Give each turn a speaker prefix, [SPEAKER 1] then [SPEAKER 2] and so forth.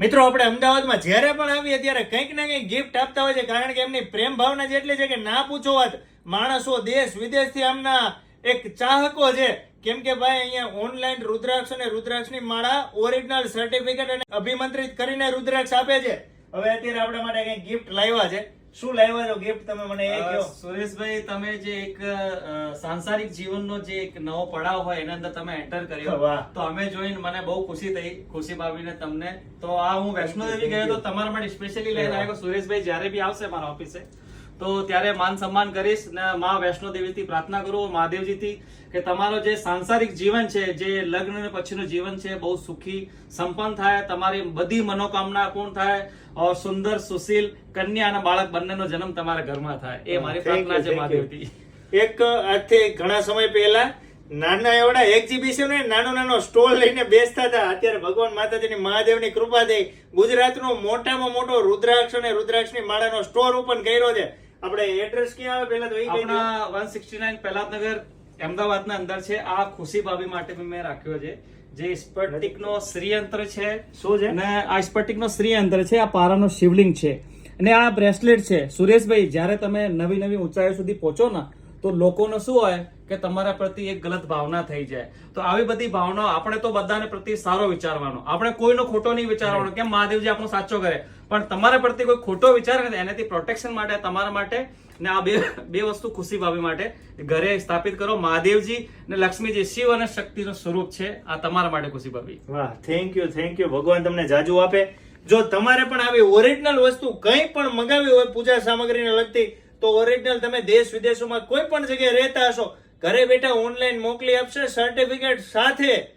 [SPEAKER 1] મિત્રો આપણે અમદાવાદમાં જ્યારે પણ આવીએ ત્યારે કંઈક ને કંઈક ગિફ્ટ આપતા હોય છે, કારણ કે એમની પ્રેમ ભાવના જેટલી છે કે ના પૂછો વાત. માણસો દેશ વિદેશથી આમના એક ચાહકો છે, કેમ કે ભાઈ અહીંયા ઓનલાઈન રુદ્રાક્ષ અને રુદ્રાક્ષની માળા ઓરિજિનલ સર્ટિફિકેટ અને અભિમંત્રિત કરીને રુદ્રાક્ષ આપે છે. હવે અત્યારે આપણા માટે કંઈક ગિફ્ટ લાવ્યા છે. શું લાવ્યા છો ગિફ્ટ, તમે મને એ કહો.
[SPEAKER 2] સુરેશભાઈ, તમે જે એક સાંસારિક જીવનનો જે એક નવો પડાવ હોય એના અંદર તમે એન્ટર કર્યો,
[SPEAKER 1] વાહ.
[SPEAKER 2] તો અમે જોઈને મને બહુ ખુશી થઈ, ખુશી ભાભીને તમને. તો આ હું વૈષ્ણોદેવી ગયો તો તમારા માટે સ્પેશિયલી લઈને આવ્યો. સુરેશભાઈ જ્યારે બી આવશે મારા ઓફિસે તો ત્યારે માન સન્માન કરીશ ને માં વૈષ્ણોદેવીથી પ્રાર્થના કરું, મહાદેવજીથી, કે તમારો જે સાંસારિક જીવન છે, જે લગ્ન પછીનું જીવન છે, બહુ સુખી સંપન્ન થાય, તમારી બધી મનોકામના પૂર્ણ થાય, और સુંદર સુશીલ કન્યા અને બાળક બંનેનો જન્મ તમારા ઘરમાં થાય, એ મારી પ્રાર્થના છે મહાદેવથી.
[SPEAKER 1] એક આજથી ઘણા સમય પહેલા નાના એવડા એક્ઝિબિશન નાનો સ્ટોલ લઈને બેસતા હતા. અત્યારે ભગવાન માતાજીની મહાદેવની કૃપાથી ગુજરાતનો મોટામાં મોટો રુદ્રાક્ષ અને રુદ્રાક્ષની માળાનો સ્ટોર ઓપન કર્યો છે. આપણે એડ્રેસ ક્યાં આવે પહેલા તો એ કહી દો.
[SPEAKER 2] આપણા 169 પહેલાતનગર અમદાવાદના અંદર છે. આ ખુશી ભાભી માટે મેં રાખ્યો છે, જે સ્ફટિકનો શ્રીયંત્ર છે.
[SPEAKER 1] શું છે?
[SPEAKER 2] અને આ સ્ફટિકનો શ્રીયંત્ર છે, આ પારાનો શિવલિંગ છે, અને આ બ્રેસલેટ છે. સુરેશભાઈ, જ્યારે તમે નવી નવી ઊંચાઈઓ સુધી પહોંચો ને તો લોકોનો શું હોય કે તમારા પ્રતિ એક ગલત ભાવના થઈ જાય. તો આવી બધી ભાવનાઓ આપણે તો બધાને પ્રતિ સારો વિચારવાનો, આપણે કોઈનો ખોટો નહીં વિચારવાનો. કેમ મહાદેવજી આપણો સાચો કરે, પણ તમારા પ્રતિ કોઈ ખોટો વિચાર ને એનાથી પ્રોટેક્શન માટે તમારા માટે ને આ બે વસ્તુ ખુશી ભાભી માટે ઘરે સ્થાપિત કરો. મહાદેવજી ને લક્ષ્મીજી શિવ અને શક્તિનું સ્વરૂપ છે. આ તમારા માટે ખુશી ભાભી.
[SPEAKER 1] વાહ, થેન્ક યુ. ભગવાન તમને જાજુ આપે. જો તમારે પણ આવી ઓરિજિનલ વસ્તુ કંઈ પણ મંગાવી હોય પૂજા સામગ્રીને લગતી, તો ઓરિજિનલ તમે દેશ વિદેશોમાં કોઈ પણ જગ્યાએ રહેતા હશો, ઘરે બેઠા ઓનલાઈન મોકલી આપશે સર્ટિફિકેટ સાથે.